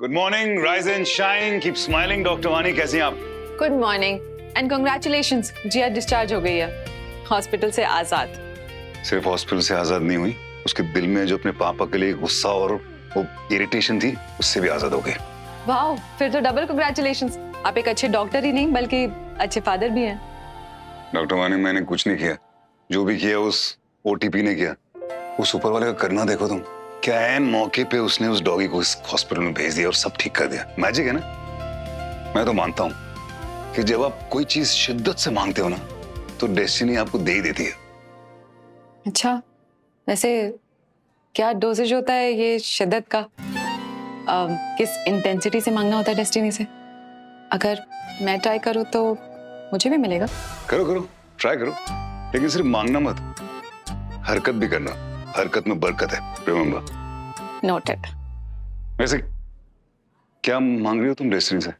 Good morning, rise and shine, keep smiling. Doctor Wani कैसी हैं आप? Good morning and congratulations, Jiya discharge हो गई है हॉस्पिटल से आजाद। सिर्फ हॉस्पिटल से आजाद नहीं हुई, उसके दिल में जो अपने पापा के लिए गुस्सा और वो इरिटेशन थी, उससे भी आजाद हो गए। वाह, फिर तो डबल कांग्रेचुलेशंस। आप एक अच्छे डॉक्टर ही नहीं बल्कि अच्छे फादर भी हैं। डॉक्टर वानी, मैंने कुछ नहीं किया, जो भी किया उस ओटीपी ने किया। उस ऊपर वाले का करना देखो तुम, क्या ऐन मौके पे उसने उस डॉगी को इस हॉस्पिटल में भेज दिया और सब ठीक कर दिया। मैजिक है ना। मैं तो मानता हूँ कि जब आप कोई चीज शिद्दत से मांगते हो ना, तो डेस्टिनी आपको दे ही देती है। अच्छा, वैसे क्या डोजेज होता है ये शिद्दत का? किस इंटेंसिटी से मांगना होता है डेस्टिनी से? अगर मैं ट्राई करूँ तो मुझे भी मिलेगा? करो करो, ट्राई करो, लेकिन सिर्फ मांगना मत, हरकत भी करना। हरकत में बरकत है, रिमेंबर। नोटेड। वैसे क्या मांग रही हो तुम डेस्टिनी से?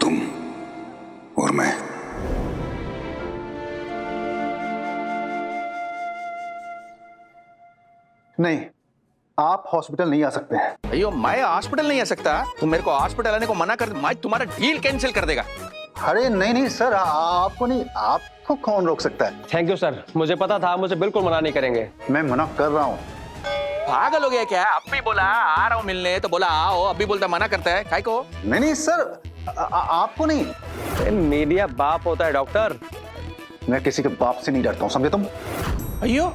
तुम और मैं। नहीं, आप हॉस्पिटल नहीं आ सकते हैं। अयो, मैं हॉस्पिटल नहीं आ सकता? तुम मेरे को हॉस्पिटल आने को मना कर, मैं तुम्हारा डील कैंसिल कर देगा। अरे नहीं नहीं सर, आपको नहीं, आपको कौन रोक सकता है? थैंक यू सर, मुझे पता था, मुझे बिल्कुल मना नहीं करेंगे। मैं मना कर रहा हूँ। पागल हो गया क्या? अब भी बोला आ रहा हूँ मिलने, तो बोला आओ, अभी बोलता मना करता है, काय को? नहीं नहीं सर, आपको नहीं। मीडिया बाप होता है डॉक्टर। मैं किसी के बाप से नहीं डरता हूँ, समझे तुम? अयो,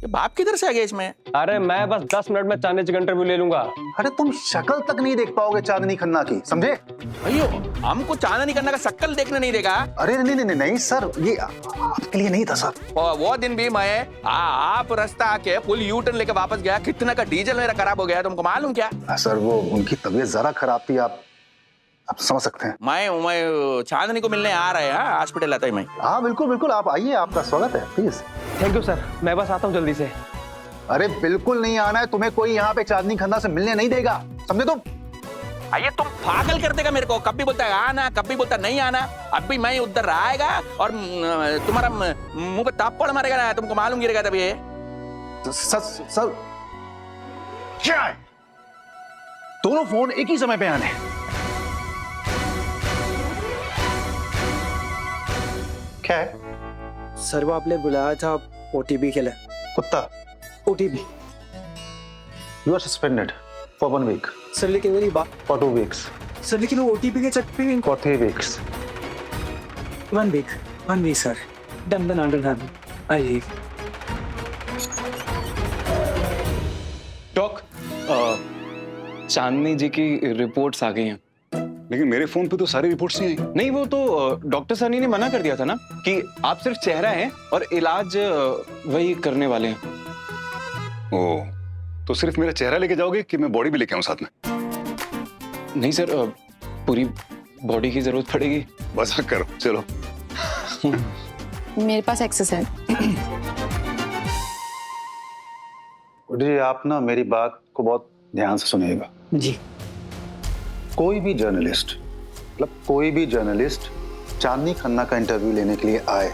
ये बाप किधर से आ गया इसमें? अरे मैं बस 10 मिनट में चांदनी जी का इंटरव्यू ले लूंगा। अरे तुम शक्ल तक नहीं देख पाओगे चांदनी खन्ना की, समझे? अयो, हमको चांदनी करने का शक्ल देखने नहीं देगा। अरे नहीं नहीं नहीं, नहीं सर, ये आपके लिए नहीं था सर। और वो दिन भी मैं आप रास्ता आके फुल यू टर्न लेके वापस गया, कितना का डीजल मेरा खराब हो गया, तुमको मालूम क्या? सर वो उनकी तबीयत जरा खराब थी, आप समझ सकते हैं। मैं चांदनी को मिलने आ रहा है, हॉस्पिटल आता है मैं। हाँ बिल्कुल बिल्कुल, आप आइए, आपका स्वागत है, प्लीज। थैंक यू सर, मैं बस आता हूँ जल्दी से। अरे बिल्कुल नहीं आना है, तुम्हें कोई यहाँ पे चांदनी खन्ना से मिलने नहीं देगा, समझे तुम? आइए, तुम पागल कर देगा मेरे को। कभी बोलता है आना, कभी बोलता नहीं आना। अभी मैं उधर आएगा और तुम्हारा मुंह पे तापड़ मारेगा ना, तुमको मालूम गिरेगा तभी। सर क्या है? दोनों फोन एक ही समय पे आने? क्या है? सर वो आपने बुलाया था ओटीपी के लिए। कुत्ता, OTP you are suspended for 1 week. Sir लेकिन मेरी बात, फॉर 2 वीक्स। सर लेकिन वो ओटीपी के चक्कर में for 3 weeks. 1 week sir. Done आइए। डॉक, चांदनी जी की रिपोर्ट्स आ गई हैं। लेकिन मेरे फोन पे तो सारी रिपोर्ट्स नहीं आई। नहीं, वो तो डॉक्टर सनी ने मना कर दिया था ना कि आप सिर्फ चेहरा हैं और इलाज वही करने वाले हैं। ओ, तो सिर्फ मेरा चेहरा लेके जाओगे कि मैं बॉडी भी लेके आऊं साथ में? नहीं सर, पूरी बॉडी की जरूरत पड़ेगी। मजाक करो, चलो। मेरे पास एक्सेस है। जी आप ना मेरी बात को बहुत ध्यान से सुनिएगा। जी। कोई भी जर्नलिस्ट, मतलब कोई भी जर्नलिस्ट चांदनी खन्ना का इंटरव्यू लेने के लिए आए,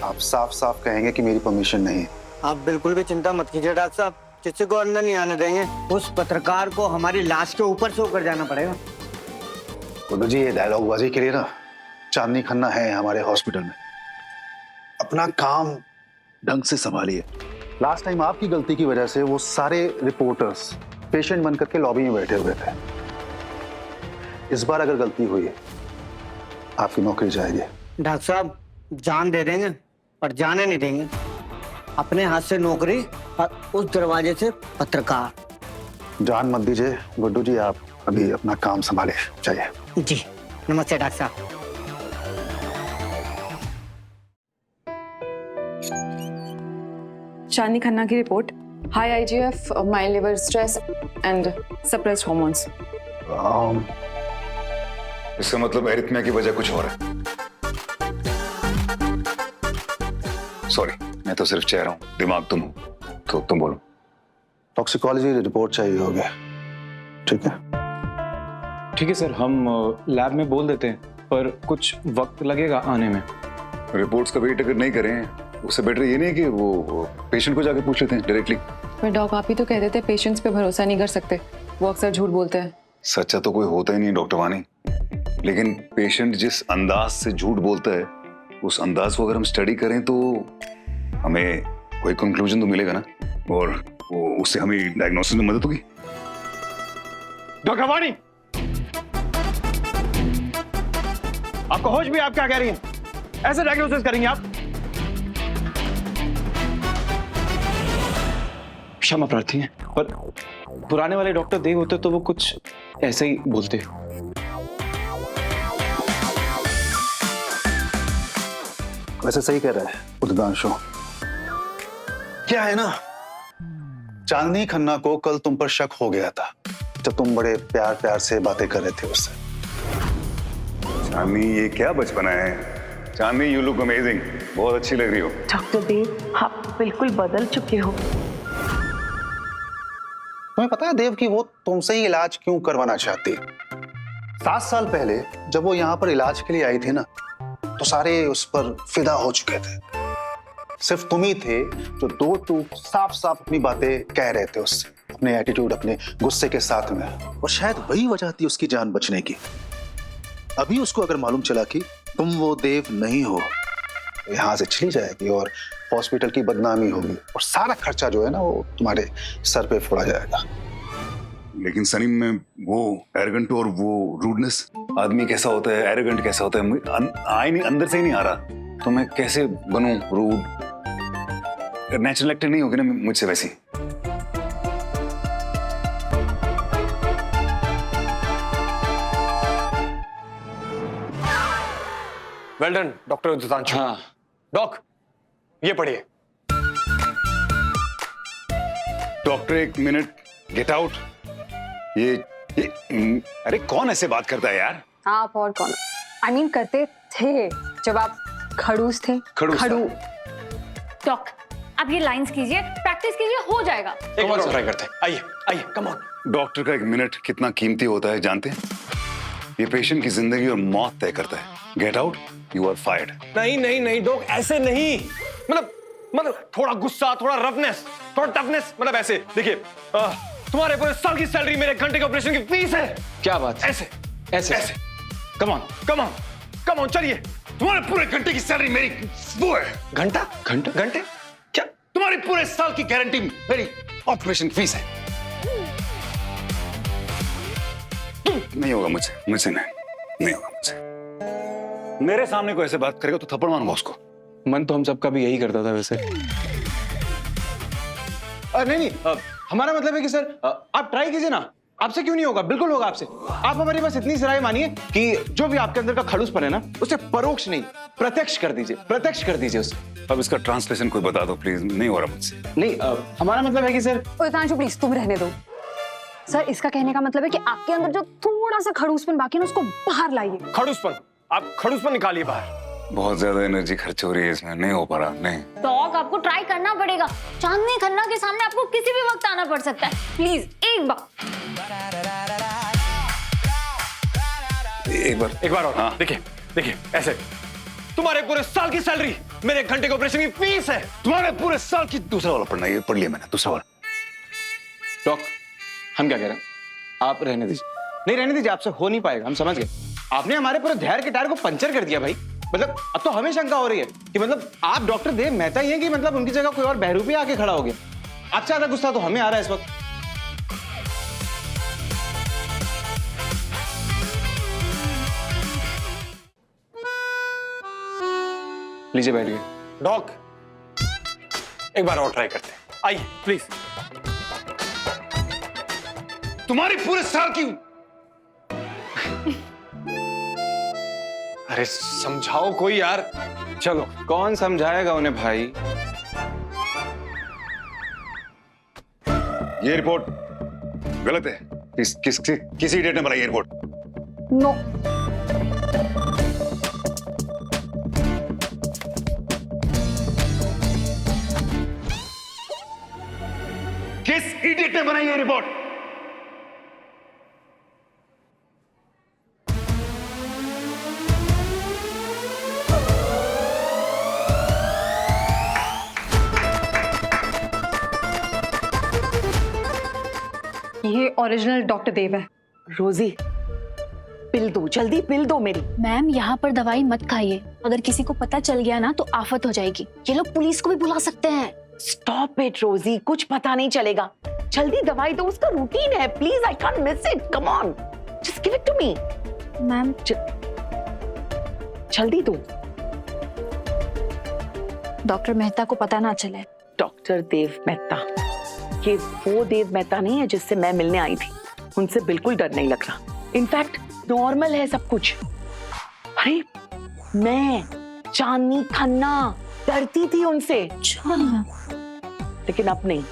आप साफ साफ कहेंगे कि मेरी परमिशन नहीं है। आप बिल्कुल भी चिंता मत कीजिए डॉक्टर साहब, किसी को अंदर नहीं आने देंगे। उस पत्रकार को हमारी लाश के ऊपर से होकर जाना पड़ेगा। गुड्डू जी, ये डायलॉग बाजी के लिए ना, चांदनी खन्ना है हमारे हॉस्पिटल में, अपना काम ढंग से संभालिए। लास्ट टाइम आपकी गलती की वजह से वो सारे रिपोर्टर्स पेशेंट बनकर के लॉबी में बैठे हुए थे। इस बार अगर गलती हुई आपकी नौकरी जाएगी। डॉक्टर साहब जान दे देंगे पर जाने नहीं देंगे। अपने हाथ से नौकरी और उस दरवाजे से पत्रकार। जान मत दीजिए गुड्डू जी, आप अभी अपना काम संभाले चाहिए। जी नमस्ते डॉक्टर साहब। चांदनी खन्ना की report, high IGF, mild liver stress and suppressed hormones. इसका मतलब एरिथमिया की वजह कुछ और है। सॉरी, मैं तो सिर्फ चेहरा हूं, दिमाग तुम हो, तो तुम बोलो। टॉक्सिकोलॉजी रिपोर्ट चाहिए होगी, ठीक है? ठीक है सर, हम लैब में बोल देते हैं, पर कुछ वक्त लगेगा आने में। रिपोर्ट्स का वेट अगर नहीं करें उससे बेटर ये नहीं है कि वो पेशेंट को जाके पूछ लेते हैं डायरेक्टली। पर डॉक आप ही तो कहते थे पेशेंट्स पे भरोसा नहीं कर सकते, वो अक्सर झूठ बोलते हैं। सच्चा तो कोई होता ही नहीं डॉक्टर वानी, लेकिन पेशेंट जिस अंदाज से झूठ बोलता है उस अंदाज को अगर हम स्टडी करें तो हमें कोई कंक्लूजन तो मिलेगा ना, और वो उससे हमें डायग्नोसिस में मदद होगी। डॉक्टर वाणी, आपको होश भी, आप क्या कह रही हैं? ऐसे डायग्नोसिस करेंगे आप? क्षमा प्रार्थी हैं, पर पुराने वाले डॉक्टर देव होते तो वो कुछ ऐसे ही बोलते। वैसे सही कह रहा है उद्गांशु। क्या है ना, चांदनी खन्ना को कल तुम पर शक हो गया था जब तुम बड़े प्यार प्यार से बातें कर रहे थे उससे। चांदनी ये क्या बचपना है। चांदनी यू लुक अमेजिंग, बहुत अच्छी लग रही हो। डॉक्टर देव, आप बिल्कुल बदल चुके हो। तुम्हें पता है देव कि वो तुमसे ही इलाज क्यों करवाना चाहती? 7 साल पहले जब वो यहाँ पर इलाज के लिए आई थी ना, तो सारे उस पर फिदा हो चुके थे। सिर्फ तुम ही थे जो दो टूक साफ साफ अपनी बातें कह रहे थे उससे, अपने एटीट्यूड, अपने गुस्से के साथ में। और शायद वही वजह थी उसकी जान बचने की। अभी उसको अगर मालूम चला कि तुम वो देव नहीं हो, तो यहाँ से चली जाएगी और हॉस्पिटल की बदनामी होगी, और सारा खर्चा जो है ना वो तुम्हारे सर पे फोड़ा जाएगा। लेकिन सनी में वो एरोगेंट और वो रूडनेस, आदमी कैसा होता है, एरोगेंट कैसा होता है, आई नहीं, अंदर से ही नहीं आ रहा। तो मैं कैसे बनूं रूड? नेचुरल एक्टर नहीं होगी ना मुझसे वैसी। Well done doctor Udganshu. हाँ डॉक, ये पढ़िए। डॉक्टर एक मिनट, गेट आउट। ये अरे कौन ऐसे बात करता है यार? आप और कौन? I mean, करते थे जब आप खड़ूस थे। खड़ू। डॉक, आप ये लाइंस कीजिए, प्रैक्टिस कीजिए, हो जाएगा। एक बार ट्राई करते हैं। आइए आइए, कम ऑन। डॉक्टर का एक मिनट कितना कीमती होता है जानते हैं? ये पेशेंट की जिंदगी और मौत तय करता है। Get out, you are fired. नहीं नहीं नहीं डॉक, ऐसे नहीं। मतलब थोड़ा गुस्सा, थोड़ा रफनेस, थोड़ा टफनेस, मतलब ऐसे। देखिए, तुम्हारे पूरे साल की सैलरी मेरे घंटे के ऑपरेशन की फीस है। क्या बात है? ऐसे ऐसे ऐसे। Come on come on come on, चलिए। तुम्हारे पूरे घंटे की सैलरी मेरी वो है। घंटा घंटा घंटे क्या? तुम्हारी पूरे साल की गारंटी मेरी ऑपरेशन फीस है। नहीं होगा मुझसे नहीं होगा मुझसे। मेरे सामने कोई ऐसे बात करेगा तो थप्पड़ मारूंगा उसको। मन तो हम सबका भी यही करता था वैसे। नहीं, हमारा मतलब है कि सर आप ट्राई कीजिए ना। आपसे क्यों नहीं होगा? बिल्कुल होगा आपसे। आप हमारी बस इतनी सराय मानिए कि जो भी आपके अंदर का खड़ूसपन है ना, उसे परोक्ष नहीं प्रत्यक्ष कर दीजिए उसे। अब इसका ट्रांसलेशन कोई बता दो प्लीज, नहीं हो रहा मुझसे। नहीं, हमारा मतलब है कि सर। उद्गांशु प्लीज तुम रहने दो। सर, इसका कहने का मतलब है कि आपके अंदर जो थोड़ा सा खड़ूसपन बाकी है ना, उसको बाहर लाइए। खड़ूसपन, आप खड़ूसपन निकालिए बाहर। बहुत ज्यादा एनर्जी खर्च हो रही है इसमें, नहीं हो पा रहा। नहीं डॉक, आपको ट्राई करना पड़ेगा। चांदनी खन्ना के सामने आपको किसी भी वक्त आना पड़ सकता है। प्लीज एक बार एक बार और। हाँ। देखिए ऐसे। तुम्हारे पूरे साल की सैलरी मेरे घंटे के ऑपरेशन की फीस है। तुम्हारे पूरे साल की दूसरा वाला पढ़ना, ये पढ़ लिया मैंने दूसरा वाला। डॉक, हम क्या कह रहे हैं? आप रहने दीजिए। नहीं रहने दीजिए, आपसे हो नहीं पाएगा, हम समझ गए। आपने हमारे पूरे धैर्य के टायर को पंचर कर दिया भाई। मतलब अब तो हमें शंका हो रही है कि मतलब आप डॉक्टर देव मेहता ही हैं कि मतलब उनकी जगह कोई और बहरूपी आके खड़ा हो गया। आपसे ज्यादा गुस्सा तो हमें आ रहा है इस वक्त। लीजिए बैठिए। डॉक, एक बार और ट्राई करते हैं। आइए प्लीज। तुम्हारी पूरे साल की। अरे समझाओ कोई यार। चलो, कौन समझाएगा उन्हें भाई? ये रिपोर्ट गलत है। किसी डेट ने बनाई ये रिपोर्ट? नो। किस इडियट ने बनाई ये रिपोर्ट? ये ओरिजिनल डॉक्टर देव है। रोजी, पिल दो, जल्दी पिल दो मेरी। मैम यहाँ पर दवाई मत खाइए, अगर किसी को पता चल गया ना तो आफत हो जाएगी। ये लोग पुलिस को भी बुला सकते हैं। स्टॉप इट रोजी, कुछ पता नहीं चलेगा। जल्दी दवाई दो, उसका रूटीन है। Please, I can't miss it. Come on, just give it to me. Ma'am जल्दी दो। डॉक्टर मेहता को पता ना चले। डॉक्टर देव मेहता, ये वो देव मेहता नहीं है जिससे मैं मिलने आई थी। उनसे बिल्कुल डर नहीं लग रहा। इनफैक्ट नॉर्मल है सब कुछ। अरे मैं चांदनी खन्ना डरती थी उनसे, लेकिन अब नहीं।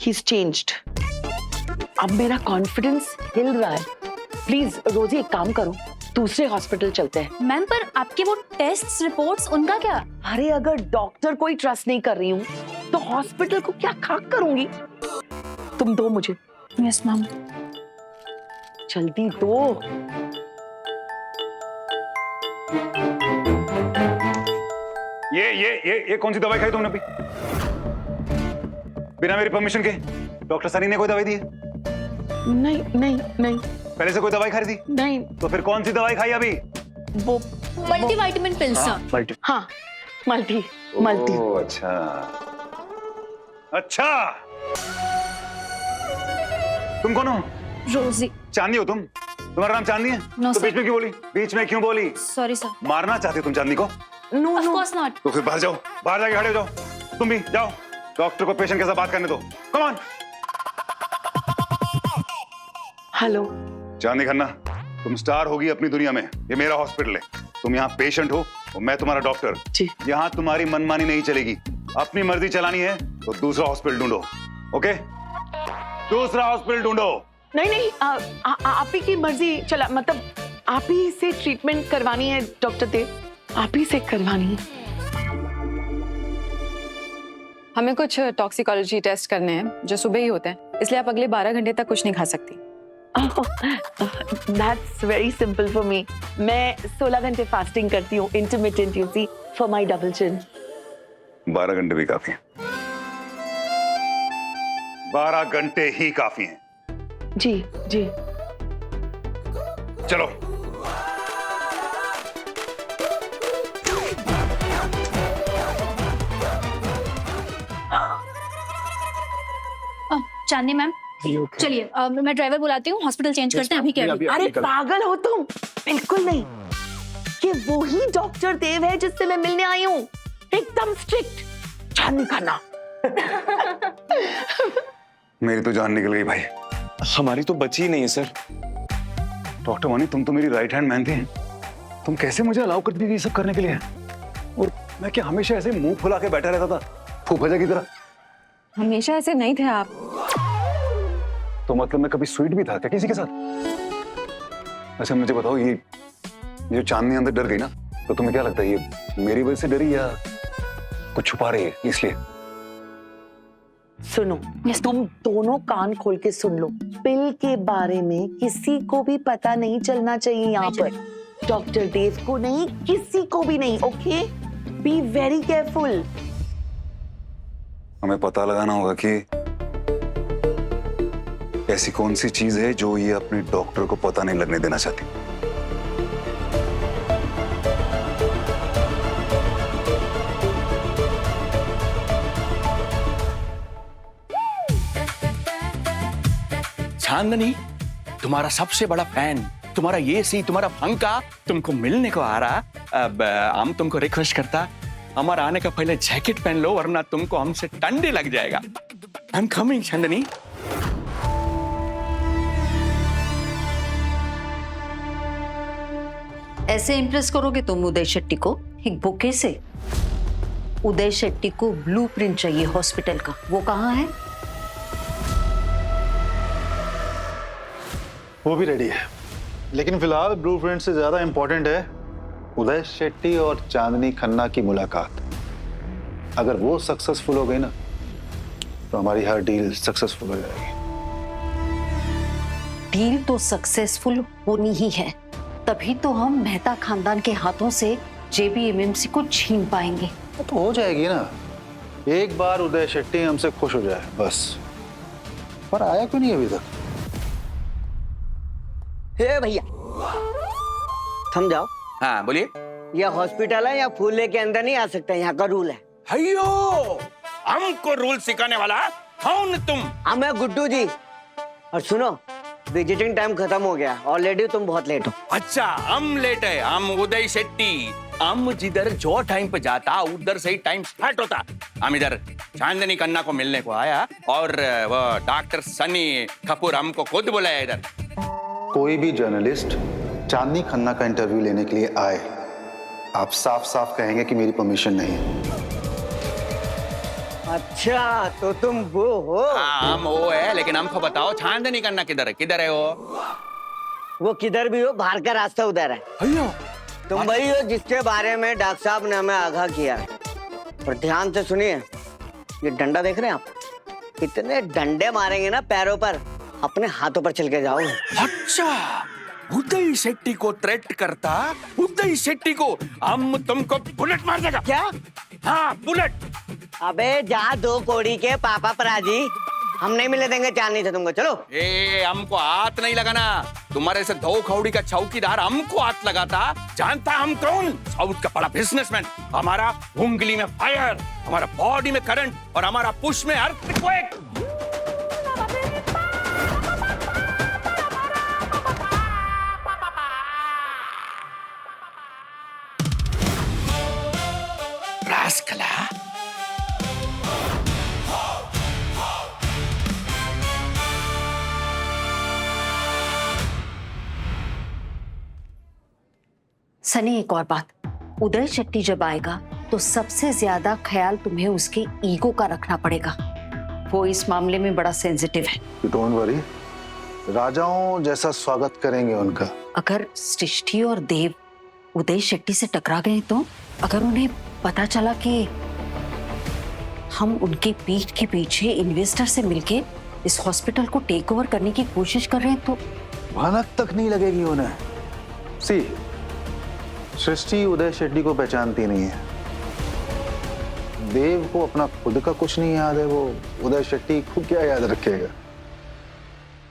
He's changed. अब मेरा कॉन्फिडेंस हिल रहा है। प्लीज रोजी, एक काम करो, दूसरे हॉस्पिटल चलते हैं। मैम पर आपके वो टेस्ट रिपोर्ट्स, उनका क्या? अरे अगर डॉक्टर को ही ट्रस्ट नहीं कर रही हूँ तो हॉस्पिटल को क्या खाक करूंगी। तुम दो मुझे। Yes ma'am. जल्दी दो। ये कौन सी दवाई खाई तुमने अभी? बिना मेरी परमिशन के डॉक्टर सनी ने कोई दवाई दी है? नहीं नहीं नहीं। पहले से कोई दवाई खाई थी? नहीं। तो फिर कौन सी दवाई खाई अभी? वो मल्टीविटामिन पिल्स सर। हाँ, मल्टी मल्टी। ओह, अच्छा अच्छा। तुम कौन हो? रोजी। चांदनी हो तुम? तुम्हारा नाम चांदनी है? No, तो sir. बीच में क्यों बोली? बीच में क्यों बोली? Sorry sir. मारना चाहती हो तुम चांदनी को? No of no. Course not. तो फिर बाहर जाओ, बाहर जाके खड़े हो जाओ। तुम भी जाओ, डॉक्टर को पेशेंट के साथ बात करने दो। Come on. हेलो। चांदनी खन्ना, तुम स्टार होगी अपनी दुनिया में। ये मेरा हॉस्पिटल है, तुम यहाँ पेशेंट हो और मैं तुम्हारा डॉक्टर। जी। यहाँ तुम्हारी मनमानी नहीं चलेगी। अपनी मर्जी चलानी है तो दूसरा हॉस्पिटल ढूंढो। ओके, दूसरा हॉस्पिटल ढूंढो। नहीं नहीं, आप ही की मर्जी चला, मतलब आप ही से ट्रीटमेंट करवानी है डॉक्टर देव, आप ही से करवानी है। हमें कुछ टॉक्सिकोलॉजी टेस्ट करने हैं जो सुबह ही होते हैं, इसलिए आप अगले 12 घंटे तक कुछ नहीं खा सकती। That's very simple for me. मैं 16 घंटे फास्टिंग करती हूँ, intermittent you see, for my double chin. 12 घंटे भी काफी हैं। 12 घंटे ही काफी हैं। जी जी। चलो। चांदनी मैम चलिए, मैं ड्राइवर बुलाती हूँ, हॉस्पिटल चेंज करते हैं अभी के अभी। अरे पागल हो तुम? बिल्कुल नहीं। ये वही डॉक्टर देव है जिससे मैं मिलने आई हूँ, एकदम स्ट्रिक्ट। चांदनी खन्ना। मेरी तो जान निकल गई भाई। हमारी तो बची ही नहीं है सर। डॉक्टर वानी, तुम तो मेरी राइट हैंड मैन थी। तुम कैसे मुझे अलाउ करती थी ये सब करने के लिए? और मैं क्या हमेशा ऐसे मुंह फुला के बैठा रहता था फूफाजा की तरह? हमेशा ऐसे नहीं थे आप। तो मतलब मैं कभी स्वीट भी था क्या किसी के साथ? अच्छा मुझे बताओ, ये जो चांदनी अंदर डर गई ना, तो तुम्हें क्या लगता है ये मेरी वजह से डरी या कुछ छुपा रही है इसलिए? सुनो, तुम दोनों कान खोल के सुन लो। पिल के बारे में किसी को भी पता नहीं चलना चाहिए यहाँ पर। डॉक्टर देव को नहीं, किसी को भी नहीं। Okay, be very careful. हमें पता लगाना होगा कि ऐसी कौन सी चीज है जो ये अपने डॉक्टर को पता नहीं लगने देना चाहती। चांदनी, तुम्हारा सबसे बड़ा फैन, तुम्हारा ये सी, तुम्हारा पंखा तुमको मिलने को आ रहा। अब हम तुमको रिक्वेस्ट करता, हमारा आने का पहले जैकेट पहन लो, वरना तुमको हमसे ठंडी लग जाएगा। आई एम कमिंग चांदनी। ऐसे इम्प्रेस करोगे तुम उदय शेट्टी को एक बुके से? उदय शेट्टी को ब्लूप्रिंट चाहिए हॉस्पिटल का, वो कहाँ है? वो भी रेडी है, लेकिन फिलहाल ब्लूप्रिंट से ज्यादा इंपॉर्टेंट है उदय शेट्टी और चांदनी खन्ना की मुलाकात। अगर वो सक्सेसफुल हो गई ना, तो हमारी हर डील सक्सेसफुल हो जाएगी। डील तो सक्सेसफुल होनी ही है, तभी तो हम मेहता खानदान के हाथों से JBMMC को छीन पाएंगे। तो हो जाएगी ना, एक बार उदय शेट्टी हमसे खुश हो जाए बस। पर आया क्यों नहीं अभी तक? हे भैया थम जाओ। हाँ बोलिए। ये हॉस्पिटल है, या फूल लेके अंदर नहीं आ सकते, यहाँ का रूल है। अयो, हमको रूल सिखाने वाला कौन तुम? हम है गुड्डू जी। और सुनो, विजिटिंग टाइम खत्म हो गया ऑलरेडी, तुम बहुत लेट हो। अच्छा, हम लेट है। हम उदय शेट्टी। हम जिधर जो टाइम पे जाता उधर से ही टाइम स्टार्ट होता। हम इधर चांदनी खन्ना को मिलने को आया और वो डॉक्टर सनी कपूर हमको खुद बुलाया इधर। कोई भी जर्नलिस्ट चांदनी खन्ना का इंटरव्यू लेने के लिए आए, आप साफ साफ कहेंगे कि मेरी परमिशन नहीं है। अच्छा, तो तुम वो हो? हाँ, हम वो है, लेकिन हमको बताओ चांदनी खन्ना किधर है? किधर है वो किधर भी हो, बाहर का रास्ता उधर है। अयो, तुम वही हो जिसके बारे में डॉक्टर साहब ने हमें आगाह किया है। और ध्यान से सुनिए, ये डंडा देख रहे हैं आप? इतने डंडे मारेंगे ना पैरों पर, अपने हाथों पर चल के जाओगे। अच्छा, उदय शेट्टी को थ्रेट करता, उदय शेट्टी को हम तुमको बुलेट मार देगा। क्या? हाँ, बुलेट। अबे जा दो कोड़ी के पापा पराजी, हम नहीं मिले देंगे चांदनी से तुमको। चलो। ए, हमको हाथ नहीं लगाना। तुम्हारे से दो खौड़ी का चौकीदार हमको हाथ लगाता। जानता हम कौन? साउथ का बड़ा बिजनेसमैन। हमारा उंगली में फायर, हमारा बॉडी में करंट और हमारा पुश में अर्थक्वेक। रास्कला। सनी, एक और बात, उदय शेट्टी जब आएगा तो सबसे ज्यादा ख्याल तुम्हें उसके ईगो का रखना पड़ेगा। वो इस मामले में बड़ा सेंसिटिव है। डोंट वरी, राजाओं जैसा स्वागत करेंगे उनका। अगर सृष्टि और देव उदय शेट्टी से टकरा गए तो, अगर उन्हें पता चला कि हम उनके पीठ के पीछे इन्वेस्टर से मिलके इस हॉस्पिटल को टेक ओवर करने की कोशिश कर रहे हैं तो भनक तक नहीं लगेगी उन्हें। सी, सृष्टि उदय शेट्टी को पहचानती नहीं है। देव को अपना खुद का कुछ नहीं याद है, वो उदय शेट्टी को क्या याद रखेगा?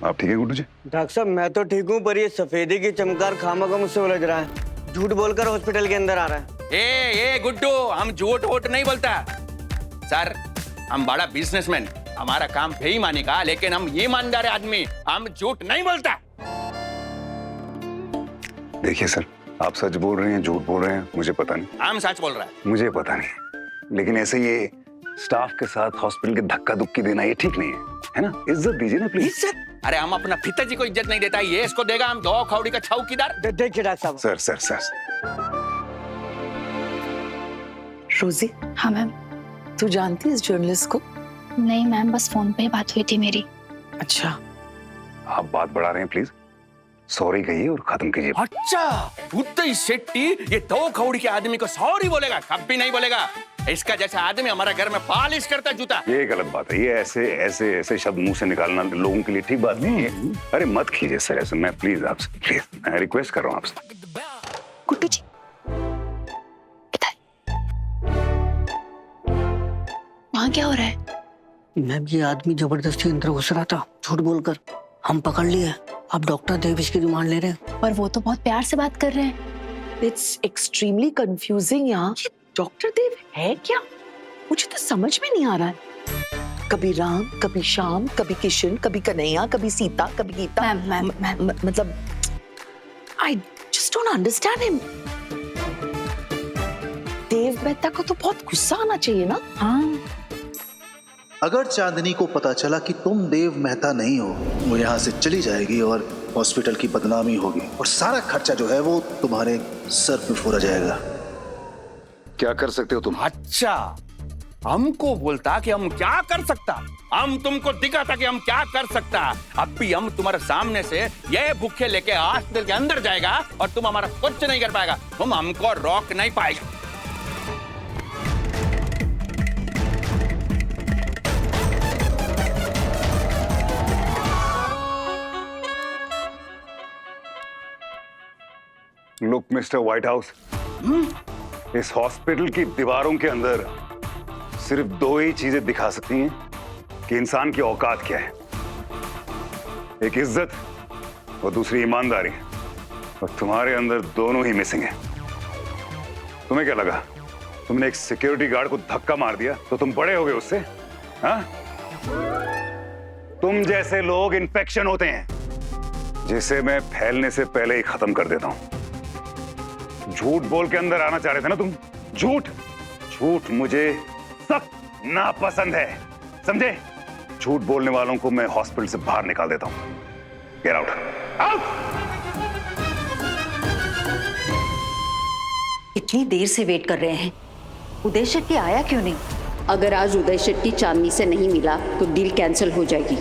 आप ठीक है गुड्डू जी? डॉक्टर साहब मैं तो ठीक हूँ, पर ये सफेदी की चमकार खामखा मुझसे उलझ रहा है। झूठ बोलकर हॉस्पिटल के अंदर आ रहा है। ए गुड्डू, हम झूठ वोट नहीं बोलता सर। हम बड़ा बिजनेसमैन, हमारा काम बेईमानी का, लेकिन हम ईमानदार आदमी, हम झूठ नहीं बोलता। देखिए सर, आप सच बोल रहे हैं झूठ बोल रहे हैं मुझे पता नहीं। हम सच बोल रहा है। मुझे पता नहीं, लेकिन ऐसे ये स्टाफ के साथ हॉस्पिटल के धक्का धुक्की देना ये ठीक नहीं है ना? इज्जत दीजिए ना प्लीज। इज्जत? अरे हम अपना पिताजी को इज्जत नहीं देता, ये इसको देगा। हम दो खौड़ी का चौकीदार। देखिए डॉक्टर साहब। सर सर सर रोजी। हाँ मैम। तू जानती है इस जर्नलिस्ट को? नहीं मैम, बस फोन पे बात हुई थी मेरी। अच्छा, आप बात बढ़ा रहे हैं, प्लीज सॉरी कहिए और खत्म कीजिए। अच्छा, उदय शेट्टी ये दो खौड़ी के आदमी को सॉरी बोलेगा? कभी नहीं बोलेगा। इसका जैसा आदमी हमारा घर में पालिश करता जूता। ये गलत बात है, ये ऐसे ऐसे ऐसे शब्द मुंह से निकालना लोगों के लिए ठीक बात नहीं है। अरे मत कीजिए सर ऐसे, मैं प्लीज आपसे, प्लीज मैं रिक्वेस्ट कर रहा हूँ आपसे। गुड्डू जी, वहाँ क्या हो रहा है? मैम ये आदमी जबरदस्ती अंदर घुस रहा था, झूठ बोलकर हम पकड़ लिए। अब डॉक्टर देव इसकी रिमांड ले रहे हैं। पर वो तो बहुत प्यार से बात कर रहे हैं। इट्स एक्सट्रीमली कंफ्यूजिंग यार। ये डॉक्टर देव है क्या? मुझे तो समझ में नहीं आ रहा है। कभी राम, कभी श्याम, कभी किशन, कभी कन्हैया, कभी सीता, कभी गीता। मैम मतलब I just don't understand him. Dev Mehta को तो बहुत गुस्सा आना चाहिए ना? हाँ, अगर चांदनी को पता चला कि तुम देव मेहता नहीं हो, वो यहाँ से चली जाएगी और हॉस्पिटल की बदनामी होगी और सारा खर्चा जो है वो तुम्हारे सर पे फोड़ा जाएगा। क्या कर सकते हो तुम? अच्छा, हमको बोलता कि हम क्या कर सकता, हम तुमको दिखाता कि हम क्या कर सकता। अब भी हम तुम्हारे सामने से ये भूखे लेके हॉस्पिटल के अंदर जाएगा और तुम हमारा कुछ नहीं कर पाएगा, तुम हमको रोक नहीं पाएगा। लुक मिस्टर व्हाइट हाउस, इस हॉस्पिटल की दीवारों के अंदर सिर्फ दो ही चीजें दिखा सकती हैं कि इंसान की औकात क्या है। एक इज्जत और दूसरी ईमानदारी, और तुम्हारे अंदर दोनों ही मिसिंग है। तुम्हें क्या लगा तुमने एक सिक्योरिटी गार्ड को धक्का मार दिया तो तुम बड़े हो गए उससे? हाँ? तुम जैसे लोग इन्फेक्शन होते हैं जिसे मैं फैलने से पहले ही खत्म कर देता हूं। झूठ बोल के अंदर आना चाह रहे थे ना तुम? झूठ झूठ मुझे सख्त नापसंद है, समझे? झूठ बोलने वालों को मैं हॉस्पिटल से बाहर निकाल देता हूं। Get out, out. इतनी देर से वेट कर रहे हैं, उदय शेट्टी आया क्यों नहीं? अगर आज उदय शेट्टी चांदनी से नहीं मिला तो डील कैंसिल हो जाएगी।